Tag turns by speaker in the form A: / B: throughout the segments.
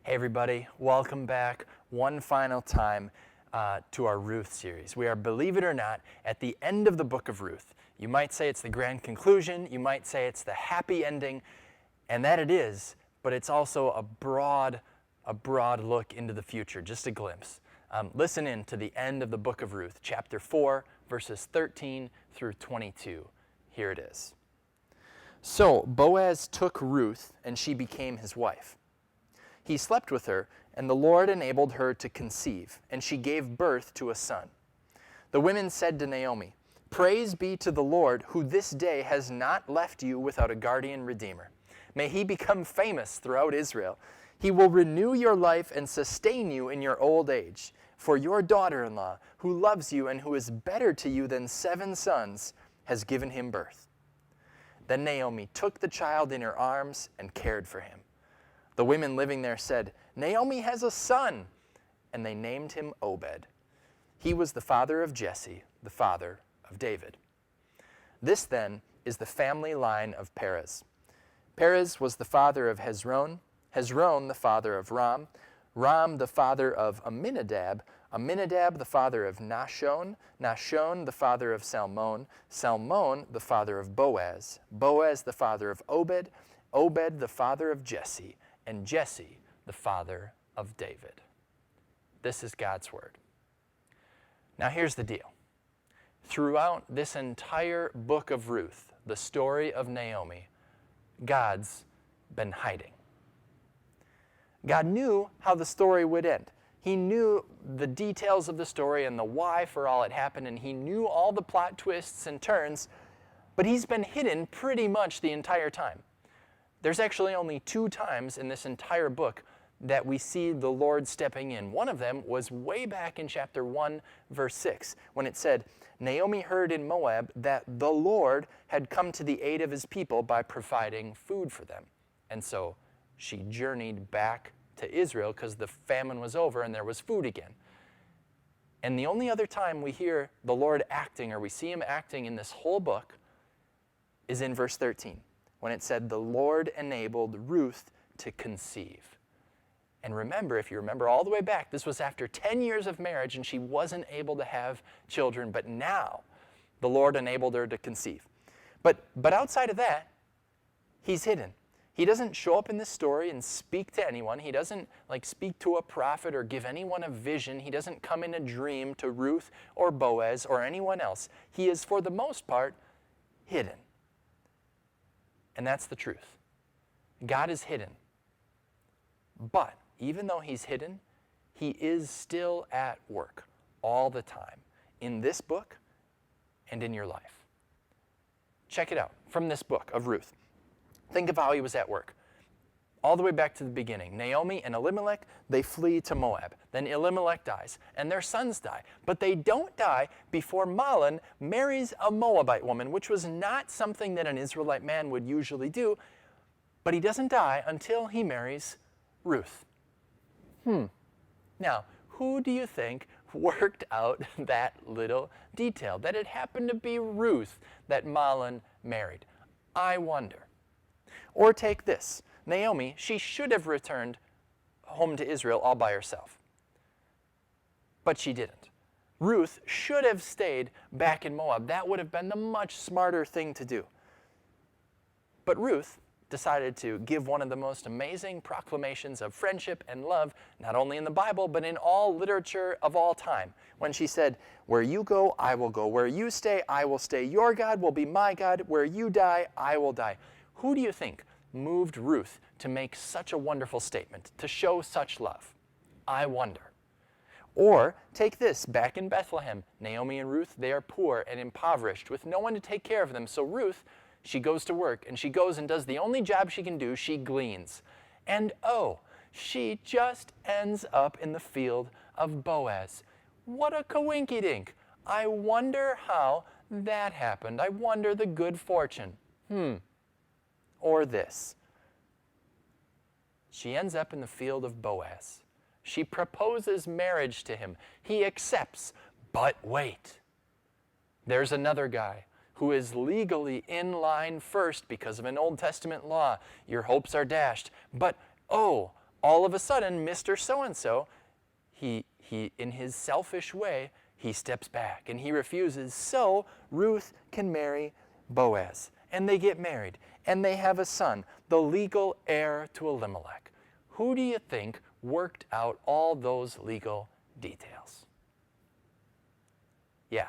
A: Hey everybody, welcome back one final time to our Ruth series. We are, believe it or not, at the end of the book of Ruth. You might say it's the grand conclusion, you might say it's the happy ending, and that it is, but it's also a broad look into the future, just a glimpse. Listen in to the end of the book of Ruth, chapter 4, verses 13 through 22. Here it is. So Boaz took Ruth, and she became his wife. He slept with her, and the Lord enabled her to conceive, and she gave birth to a son. The women said to Naomi, "Praise be to the Lord, who this day has not left you without a guardian redeemer. May he become famous throughout Israel. He will renew your life and sustain you in your old age. For your daughter-in-law, who loves you and who is better to you than 7 sons, has given him birth." Then Naomi took the child in her arms and cared for him. The women living there said, "Naomi has a son," and they named him Obed. He was the father of Jesse, the father of David. This then is the family line of Perez. Perez was the father of Hezron, Hezron the father of Ram, Ram the father of Amminadab, Amminadab the father of Nahshon, Nahshon the father of Salmon, Salmon the father of Boaz, Boaz the father of Obed, Obed the father of Jesse, and Jesse the father of David. This is God's word. Now here's the deal. Throughout this entire book of Ruth, the story of Naomi, God's been hiding. God knew how the story would end. He knew the details of the story and the why for all it happened, and he knew all the plot twists and turns, but he's been hidden pretty much the entire time. There's actually only 2 times in this entire book that we see the Lord stepping in. One of them was way back in chapter 1, verse 6, when it said, Naomi heard in Moab that the Lord had come to the aid of his people by providing food for them. And so she journeyed back to Israel because the famine was over and there was food again. And the only other time we hear the Lord acting, or we see him acting in this whole book, is in verse 13. When it said, the Lord enabled Ruth to conceive. And remember, if you remember all the way back, this was after 10 years of marriage and she wasn't able to have children, but now the Lord enabled her to conceive. But outside of that, he's hidden. He doesn't show up in this story and speak to anyone. He doesn't speak to a prophet or give anyone a vision. He doesn't come in a dream to Ruth or Boaz or anyone else. He is, for the most part, hidden. And that's the truth. God is hidden. But even though he's hidden, he is still at work all the time in this book and in your life. Check it out from this book of Ruth. Think of how he was at work. All the way back to the beginning. Naomi and Elimelech, they flee to Moab. Then Elimelech dies, and their sons die. But they don't die before Mahlon marries a Moabite woman, which was not something that an Israelite man would usually do. But he doesn't die until he marries Ruth. Now, who do you think worked out that little detail? That it happened to be Ruth that Mahlon married? I wonder. Or take this. Naomi, she should have returned home to Israel all by herself. But she didn't. Ruth should have stayed back in Moab. That would have been the much smarter thing to do. But Ruth decided to give one of the most amazing proclamations of friendship and love, not only in the Bible, but in all literature of all time, when she said, "Where you go, I will go. Where you stay, I will stay. Your God will be my God. Where you die, I will die." Who do you think moved Ruth to make such a wonderful statement, to show such love? I wonder. Or take this, back in Bethlehem, Naomi and Ruth, they are poor and impoverished with no one to take care of them. So Ruth, she goes to work and she goes and does the only job she can do, she gleans. And she just ends up in the field of Boaz. What a coinkydink. I wonder how that happened. I wonder the good fortune. Or this. She ends up in the field of Boaz. She proposes marriage to him. He accepts. But wait. There's another guy who is legally in line first because of an Old Testament law. Your hopes are dashed. But all of a sudden, Mr. So-and-so, he in his selfish way, he steps back and he refuses. So Ruth can marry Boaz. And they get married. And they have a son, the legal heir to Elimelech. Who do you think worked out all those legal details? Yeah,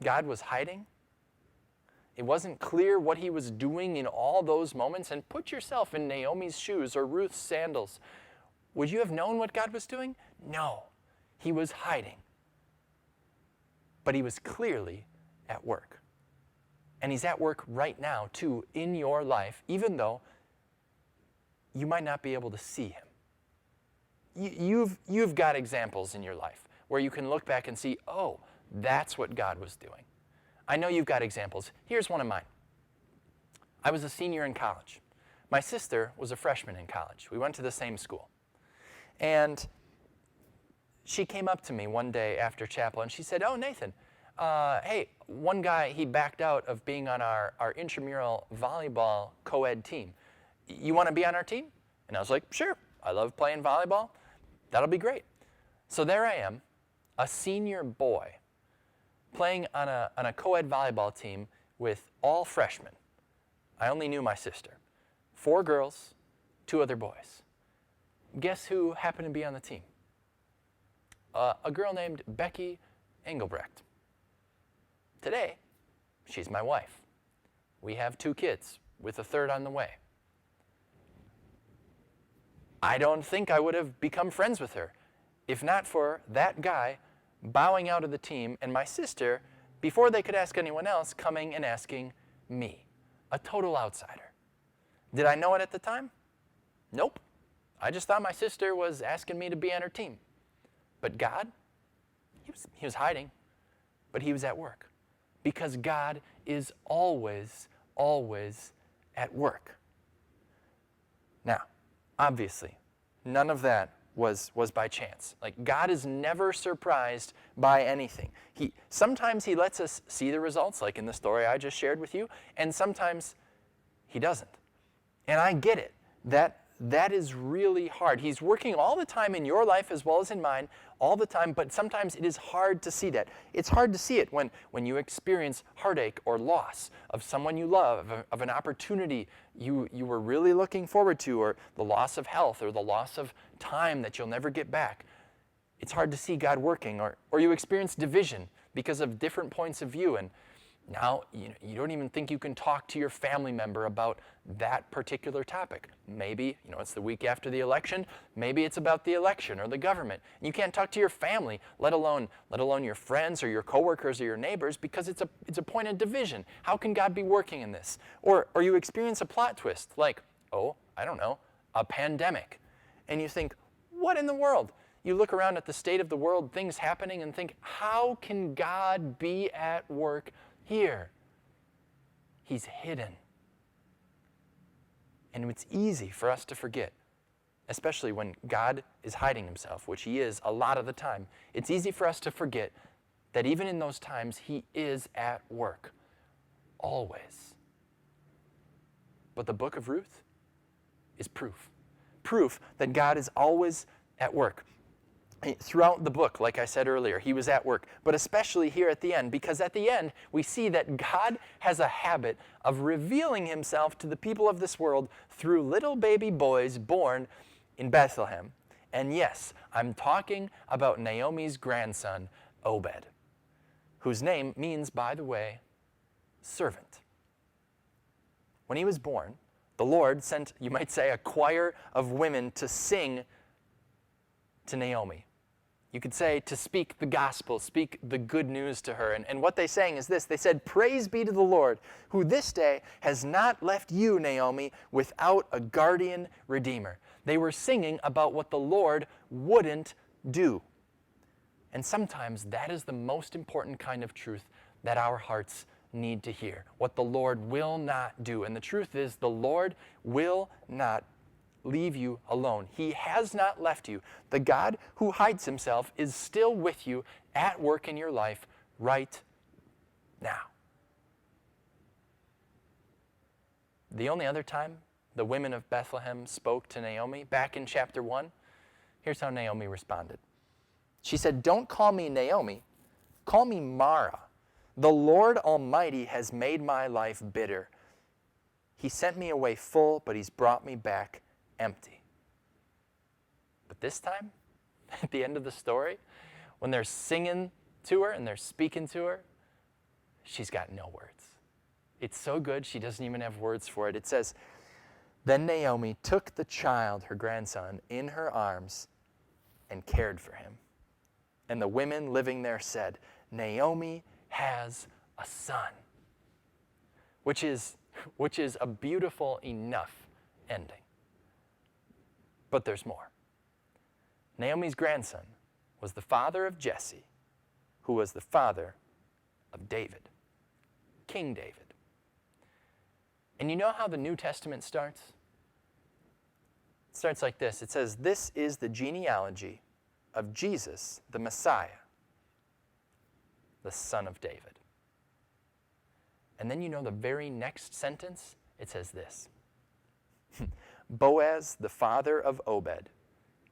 A: God was hiding. It wasn't clear what he was doing in all those moments. And put yourself in Naomi's shoes or Ruth's sandals. Would you have known what God was doing? No, he was hiding. But he was clearly at work. And he's at work right now, too, in your life, even though you might not be able to see him. You've got examples in your life where you can look back and see, oh, that's what God was doing. I know you've got examples. Here's one of mine. I was a senior in college. My sister was a freshman in college. We went to the same school. And she came up to me one day after chapel and she said, oh, Nathan, hey, one guy, he backed out of being on our intramural volleyball co-ed team. You want to be on our team? And I was like, sure, I love playing volleyball. That'll be great. So there I am, a senior boy, playing on a co-ed volleyball team with all freshmen. I only knew my sister. 4 girls, 2 other boys. Guess who happened to be on the team? A girl named Becky Engelbrecht. Today, she's my wife. We have 2 kids, with a 3rd on the way. I don't think I would have become friends with her if not for that guy bowing out of the team and my sister, before they could ask anyone else, coming and asking me, a total outsider. Did I know it at the time? Nope. I just thought my sister was asking me to be on her team. But God, he was hiding, but he was at work. Because God is always, always at work. Now, obviously, none of that was by chance. Like, God is never surprised by anything. Sometimes he lets us see the results, like in the story I just shared with you, and sometimes he doesn't. And I get it. That is really hard. He's working all the time in your life as well as in mine, all the time, but sometimes it is hard to see that. It's hard to see it when you experience heartache or loss of someone you love, of an opportunity you were really looking forward to, or the loss of health, or the loss of time that you'll never get back. It's hard to see God working, or you experience division because of different points of view, and now you don't even think you can talk to your family member about that particular topic. Maybe, it's the week after the election. Maybe it's about the election or the government. You can't talk to your family, let alone your friends or your coworkers or your neighbors, because it's a point of division. How can God be working in this? Or you experience a plot twist, like, I don't know, a pandemic. And you think, what in the world? You look around at the state of the world, things happening, and think, how can God be at work here? He's hidden. And it's easy for us to forget, especially when God is hiding himself, which he is a lot of the time. It's easy for us to forget that even in those times, he is at work, always. But the book of Ruth is proof that God is always at work. Throughout the book, like I said earlier, he was at work, but especially here at the end, because at the end, we see that God has a habit of revealing himself to the people of this world through little baby boys born in Bethlehem. And yes, I'm talking about Naomi's grandson, Obed, whose name means, by the way, servant. When he was born, the Lord sent, you might say, a choir of women to sing to Naomi. You could say to speak the gospel, speak the good news to her. And what they sang is this. They said, "Praise be to the Lord, who this day has not left you, Naomi, without a guardian redeemer." They were singing about what the Lord wouldn't do. And sometimes that is the most important kind of truth that our hearts need to hear. What the Lord will not do. And the truth is, the Lord will not leave you alone. He has not left you. The God who hides himself is still with you, at work in your life right now. The only other time the women of Bethlehem spoke to Naomi back in chapter 1, here's how Naomi responded. She said, "Don't call me Naomi, call me Mara. The Lord Almighty has made my life bitter. He sent me away full, but he's brought me back empty." But this time, at the end of the story, when they're singing to her and they're speaking to her, she's got no words. It's so good, she doesn't even have words for it. It says, "Then Naomi took the child, her grandson, in her arms and cared for him. And the women living there said, 'Naomi has a son,'" which is a beautiful enough ending. But there's more. Naomi's grandson was the father of Jesse, who was the father of David, King David. And you know how the New Testament starts? It starts like this. It says, "This is the genealogy of Jesus, the Messiah, the son of David." And then you know the very next sentence, it says this. "Boaz, the father of Obed,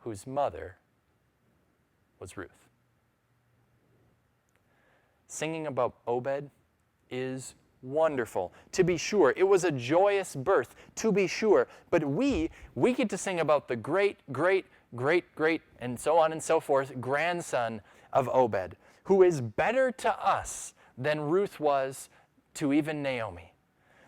A: whose mother was Ruth." Singing about Obed is wonderful, to be sure. It was a joyous birth, to be sure. But we get to sing about the great, and so on and so forth, grandson of Obed, who is better to us than Ruth was to even Naomi.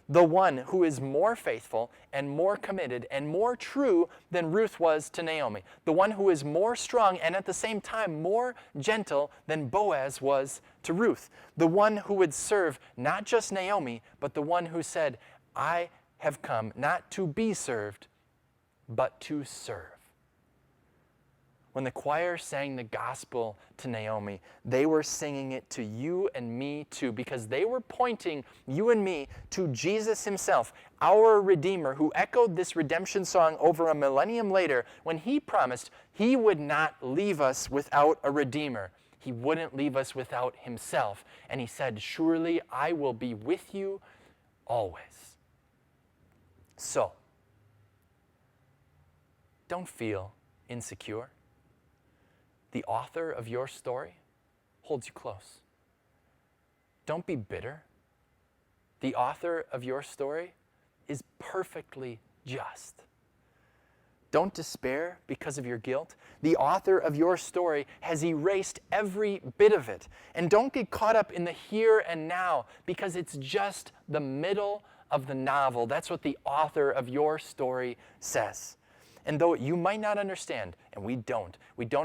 A: The one who is more faithful and more committed and more true than Ruth was to Naomi. The one who is more strong and at the same time more gentle than Boaz was to Ruth. The one who would serve not just Naomi, but the one who said, "I have come not to be served, but to serve." When the choir sang the gospel to Naomi, they were singing it to you and me too, because they were pointing you and me to Jesus himself, our Redeemer, who echoed this redemption song over a millennium later when he promised he would not leave us without a Redeemer. He wouldn't leave us without himself. And he said, "Surely I will be with you always." So, don't feel insecure. The author of your story holds you close. Don't be bitter. The author of your story is perfectly just. Don't despair because of your guilt. The author of your story has erased every bit of it. And don't get caught up in the here and now, because it's just the middle of the novel. That's what the author of your story says. And though you might not understand, and we don't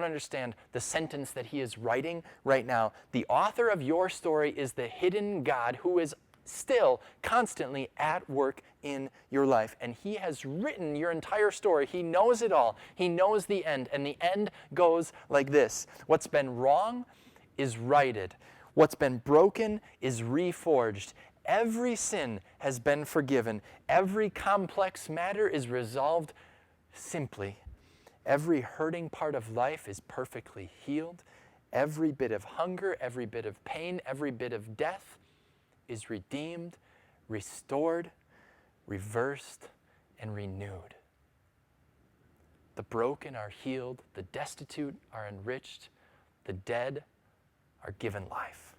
A: understand the sentence that he is writing right now, the author of your story is the hidden God who is still constantly at work in your life. And he has written your entire story. He knows it all. He knows the end. And the end goes like this. What's been wrong is righted. What's been broken is reforged. Every sin has been forgiven. Every complex matter is resolved simply. Every hurting part of life is perfectly healed. Every bit of hunger, every bit of pain, every bit of death is redeemed, restored, reversed, and renewed. The broken are healed, the destitute are enriched, the dead are given life.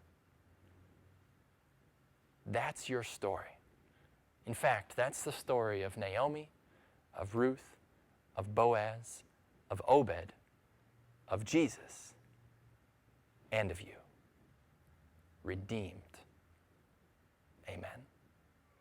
A: That's your story. In fact, that's the story of Naomi, of Ruth, of Boaz, of Obed, of Jesus, and of you. Redeemed.